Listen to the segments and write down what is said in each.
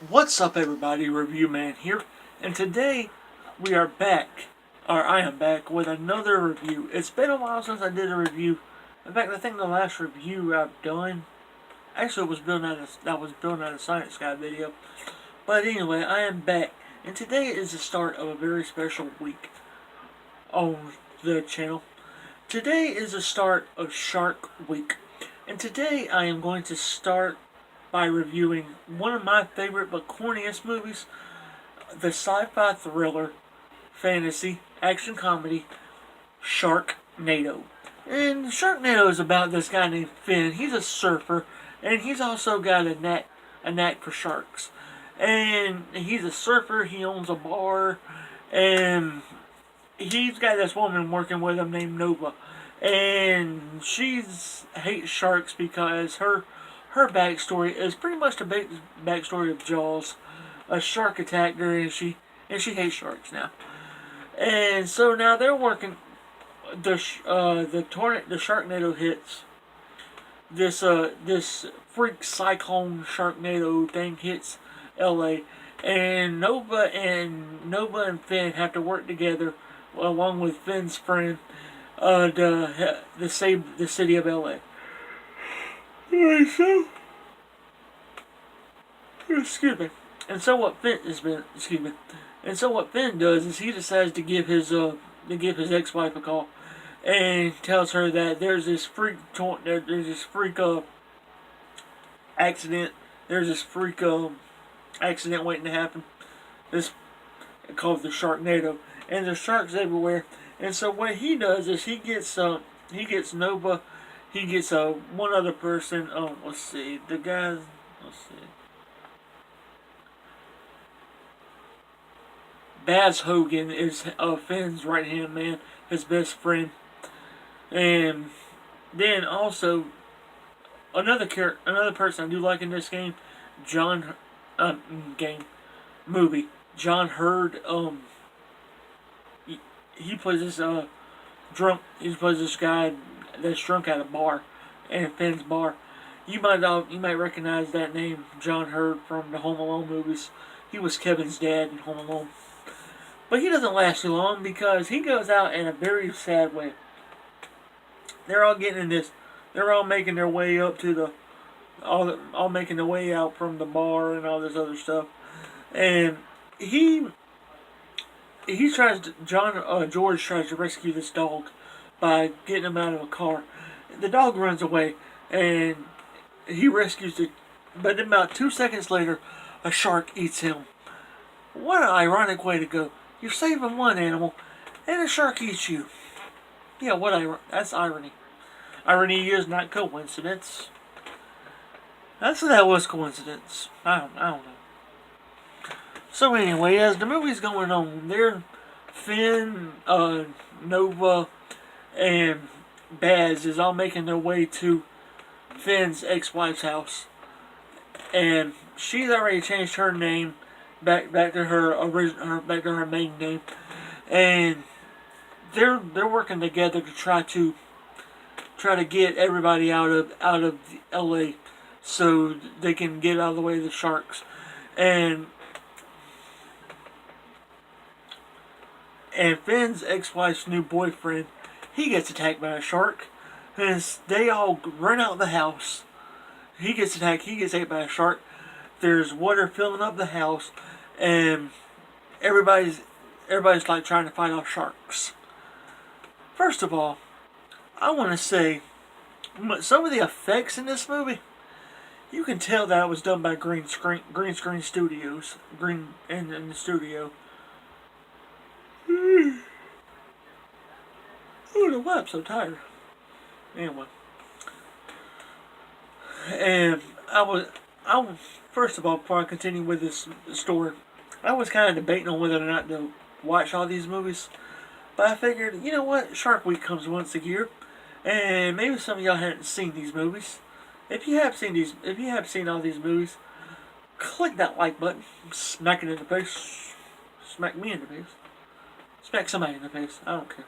What's up, everybody? Review Man here, and today we are back, or I am back with another review. It's been a while since I did a review. In fact, I think the last review I've done actually was building out a Science Guy video. But anyway, I am back, and today is the start of a very special week on the channel. Today is the start of Shark Week, and today I am going to start by reviewing one of my favorite but corniest movies, the sci-fi thriller, fantasy, action comedy, Sharknado. And Sharknado is about this guy named Finn. He's a surfer, and he's also got a knack for sharks. And he's a surfer, he owns a bar, and he's got this woman working with him named Nova. And she hates sharks because her backstory is pretty much the backstory of Jaws. A shark attacked her, and she hates sharks now. And so now they're working. The Sharknado hits. This freak cyclone Sharknado thing hits L.A. and Nova and Finn have to work together along with Finn's friend to save the city of L.A. Alright, so excuse me. And so what Finn does is he decides to give his ex-wife a call and tells her that there's this freak accident. There's this freak accident waiting to happen. This called the Sharknado, and there's sharks everywhere. And so what he does is he gets Nova. He gets one other person. Let's see. Baz Hogan is Finn's right hand man, his best friend, and then also another person I do like in this movie. John Hurd. He plays this drunk. He plays this guy that's drunk at a bar, and Finn's bar. You might recognize that name, John Hurd, from the Home Alone movies. He was Kevin's dad in Home Alone. But he doesn't last too long because he goes out in a very sad way. They're all getting in this. They're all making their way up to all making their way out from the bar and all this other stuff. And George tries to rescue this dog by getting him out of a car. The dog runs away, and he rescues it. But about 2 seconds later, a shark eats him. What an ironic way to go. You're saving one animal, and a shark eats you. Yeah, that's irony. Irony is not coincidence. That was coincidence. I don't know. So anyway, as the movie's going on, Finn, Nova, and Baz is all making their way to Finn's ex-wife's house, and she's already changed her name back to her maiden name, and they're working together to try to get everybody out of L.A. so they can get out of the way of the sharks, and Finn's ex-wife's new boyfriend, he gets attacked by a shark, and they all run out of the house. He gets ate by a shark. There's water filling up the house, and everybody's like trying to fight off sharks. First of all, I want to say some of the effects in this movie, you can tell that it was done by green screen studios, in the studio. I don't know why I'm so tired. Anyway, and first of all, before I continue with this story, I was kind of debating on whether or not to watch all these movies, but I figured, you know what, Shark Week comes once a year, and maybe some of y'all haven't seen these movies. If you have seen all these movies, click that like button, smack it in the face, smack me in the face, smack somebody in the face. I don't care.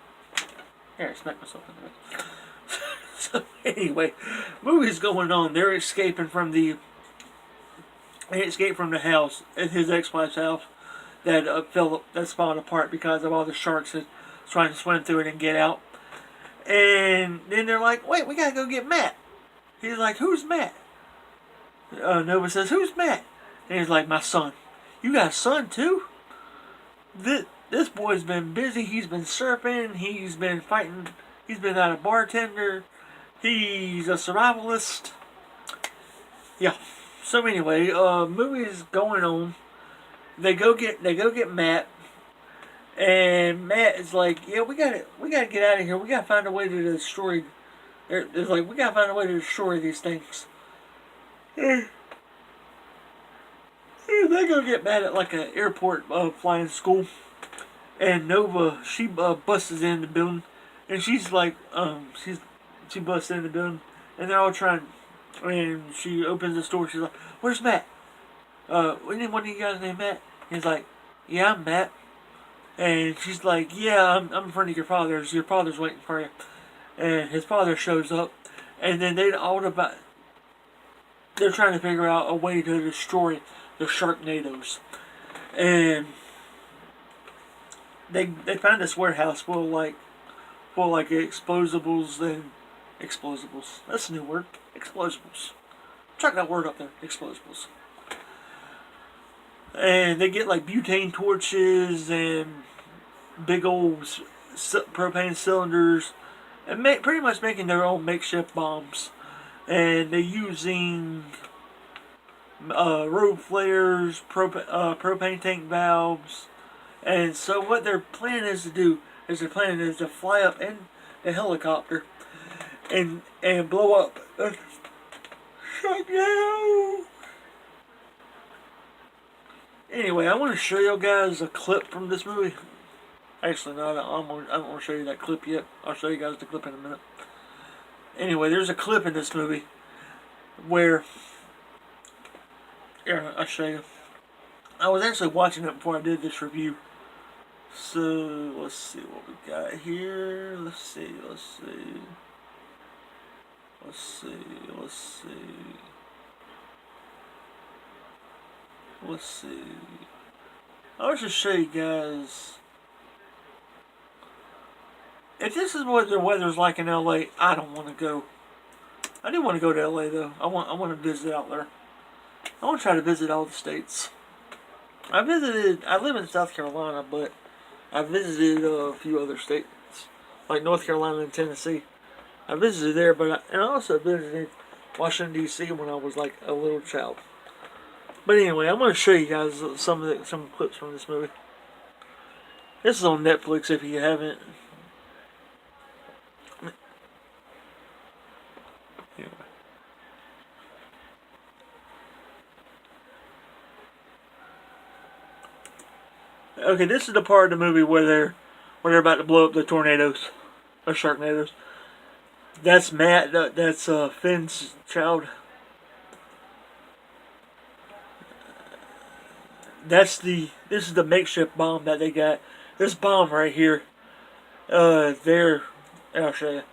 Here, I smack myself in the face. So anyway, movie's going on. They're escaping from the He escaped from the house at his ex-wife's house that that's falling apart because of all the sharks that trying to swim through it and get out. And then they're like, "Wait, we gotta go get Matt." He's like, "Who's Matt?" Nova says, "Who's Matt?" And he's like, "My son." "You got a son too?" This boy's been busy. He's been surfing. He's been fighting. He's been out a bartender. He's a survivalist. Yeah. So anyway, movie's going on. They go get Matt, and Matt is like, "Yeah, we gotta get out of here. We gotta find a way to destroy." It's like, we gotta find a way to destroy these things. They go get Matt at like an airport flying school, and Nova she busts in the building, and she's like, she busts in the building, and they're all trying, and she opens the door. She's like, "Where's Matt? Any one of you guys named Matt?" He's like, "Yeah, I'm Matt." And she's like, "Yeah, I'm in front of your father's. Your father's waiting for you." And his father shows up, and then they're trying to figure out a way to destroy the Sharknados. And they find this warehouse full of like explosibles and explosibles. That's a new word. Explosibles. Check that word up there. Explosibles. And they get like butane torches and big old propane cylinders, and pretty much making their own makeshift bombs. And they're using road flares, propane tank valves. And so what their plan is to do is to fly up in a helicopter and blow up Sharknado. Anyway, I want to show you guys a clip from this movie. Actually, no, I don't want to show you that clip yet. I'll show you guys the clip in a minute. Anyway, there's a clip in this movie where, here, I'll show you. I was actually watching it before I did this review. So, let's see what we got here. Let's see. I'll just show you guys. If this is what the weather's like in LA, I don't want to go. I do want to go to LA though. I want to visit out there. I want to try to visit all the states. I live in South Carolina, but I visited a few other states, like North Carolina and Tennessee. I visited there, and I also visited Washington D.C. when I was like a little child. But anyway, I'm going to show you guys some clips from this movie. This is on Netflix if you haven't. Anyway. Okay, this is the part of the movie where they're about to blow up the tornadoes, or Sharknadoes. That's Matt. That's Finn's child. This is the makeshift bomb that they got. This bomb right here. I'll show you.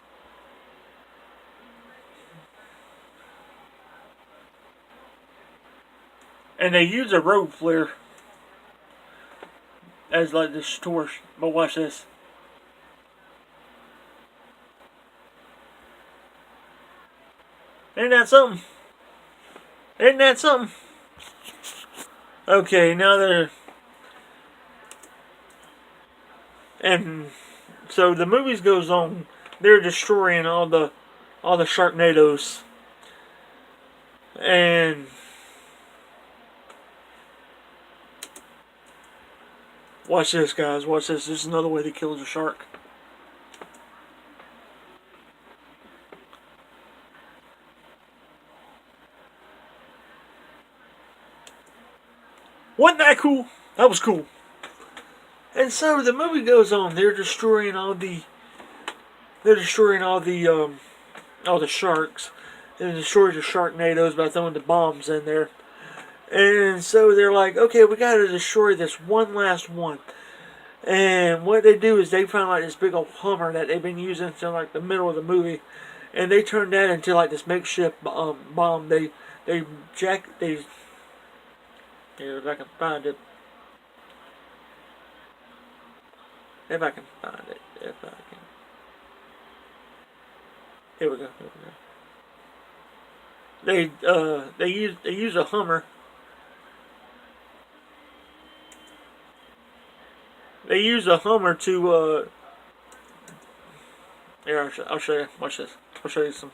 And they use a road flare as like this torch. But watch this. Isn't that something? Isn't that something? Okay, now they're... And so the movies goes on. They're destroying all the Sharknadoes. And watch this, guys. Watch this. This is another way they kill a shark. Wasn't that cool? That was cool. And so the movie goes on. They're destroying all the sharks. They destroy the Sharknadoes by throwing the bombs in there. And so they're like, okay, we got to destroy this one last one. And what they do is they find like this big old Hummer that they've been using until like the middle of the movie, and they turn that into like this makeshift bomb. They Here, if I can find it. If I can find it. If I can. Here we go. Here we go. They use a Hummer. They use a Hummer to here, I'll show you. Watch this. I'll show you some.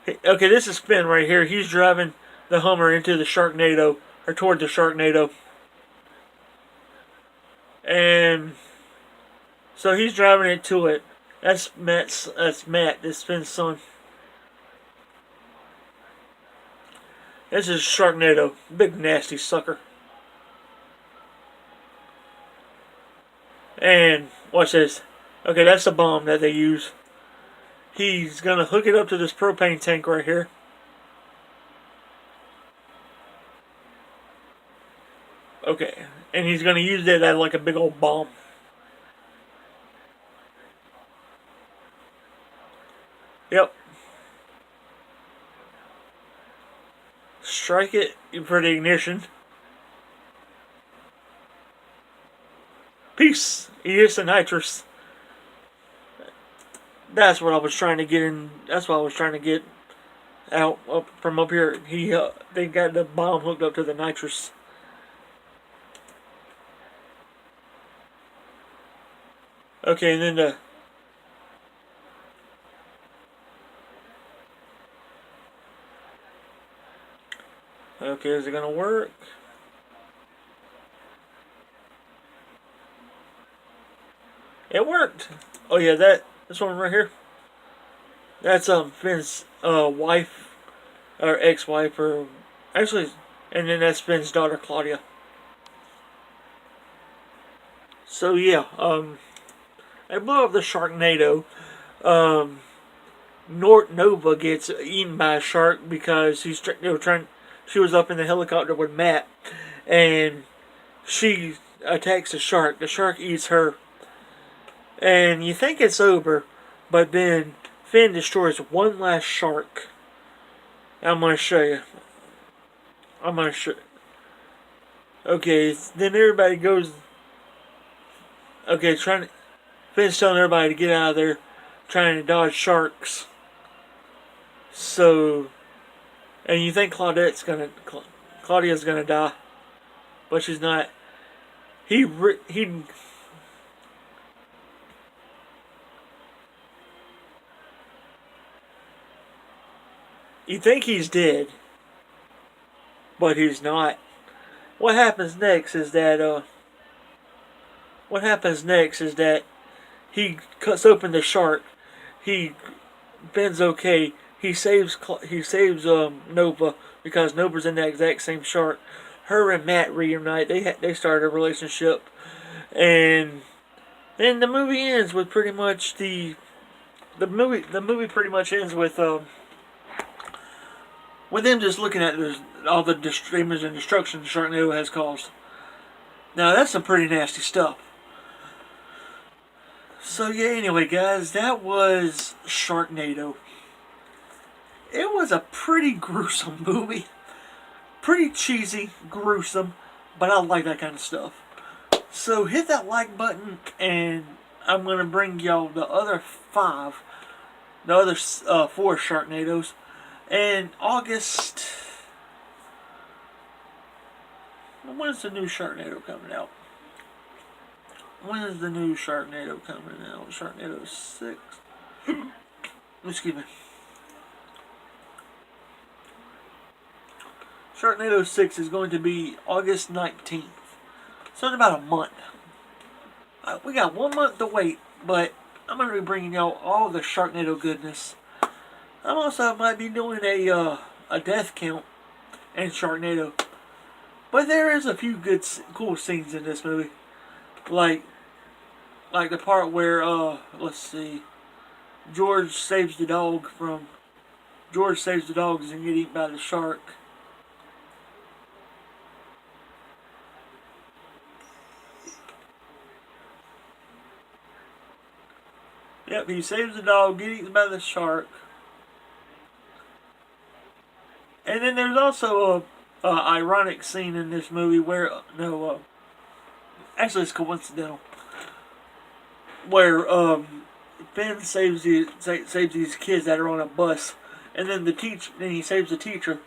Okay, this is Finn right here. He's driving the Hummer into the Sharknado, or toward the Sharknado. And so he's driving it to it. That's Matt, this Finn's son. This is Sharknado. Big nasty sucker. And watch this. Okay, that's the bomb that they use. He's gonna hook it up to this propane tank right here. Okay, and he's gonna use it as like a big old bomb. Yep. Strike it for the ignition. Peace. He hits the nitrous. That's what I was trying to get in. That's what I was trying to get out up from up here. They got the bomb hooked up to the nitrous. Okay, and then the. Okay, is it gonna work? It worked. Oh yeah, this one right here. That's Finn's wife or ex-wife, or actually, and then that's Finn's daughter Claudia. So yeah, they blow up the Sharknado. Nova gets eaten by a shark because she was up in the helicopter with Matt, and she attacks the shark. The shark eats her, and you think it's over, but then Finn destroys one last shark. I'm gonna show you. I'm gonna show. Okay, then everybody goes. Okay, Finn's telling everybody to get out of there, trying to dodge sharks. So, and you think Claudia's gonna die, but she's not. He. You think he's dead, but he's not. What happens next is that. He cuts open the shark. Ben's okay. He saves Nova because Nova's in that exact same shark. Her and Matt reunite. They start a relationship, and then the movie ends with pretty much the movie pretty much ends with them just looking at all the damage and destruction Sharknado has caused. Now that's some pretty nasty stuff. So yeah, anyway guys, that was Sharknado. It was a pretty gruesome movie. Pretty cheesy, gruesome, but I like that kind of stuff. So hit that like button, and I'm going to bring y'all the other four Sharknados. And August, when's the new Sharknado coming out? When is the new Sharknado coming out? Sharknado 6? Excuse me. Sharknado 6 is going to be August 19th. So in about a month. We got 1 month to wait, but I'm going to be bringing y'all all the Sharknado goodness. I also might be doing a death count in Sharknado. But there is a few cool scenes in this movie. Like the part where, let's see, George saves the dogs and get eaten by the shark. Yep, he saves the dog, get eaten by the shark. And then there's also ironic scene in this movie where, no, actually it's coincidental, where Finn saves these kids that are on a bus, and then then he saves the teacher,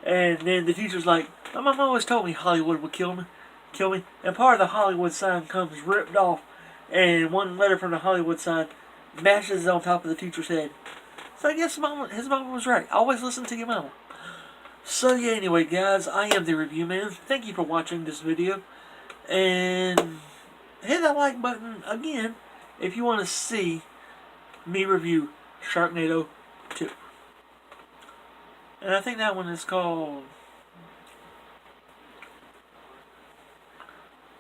and then the teacher's like, "My mom always told me Hollywood would kill me," and part of the Hollywood sign comes ripped off, and one letter from the Hollywood sign mashes on top of the teacher's head. So I guess his mama was right. Always listen to your mama. So yeah, anyway guys, I am the Review Man. Thank you for watching this video. And hit that like button again if you want to see me review Sharknado 2. And I think that one is called...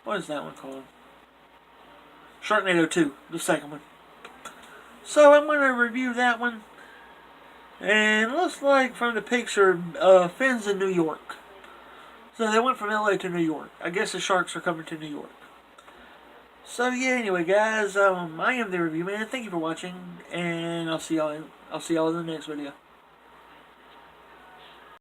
What is that one called? Sharknado 2, the second one. So I'm going to review that one. And it looks like from the picture, Finn's in New York. So they went from LA to New York. I guess the sharks are coming to New York. So yeah, anyway guys, I am the Review Man. Thank you for watching, and I'll see y'all in the next video.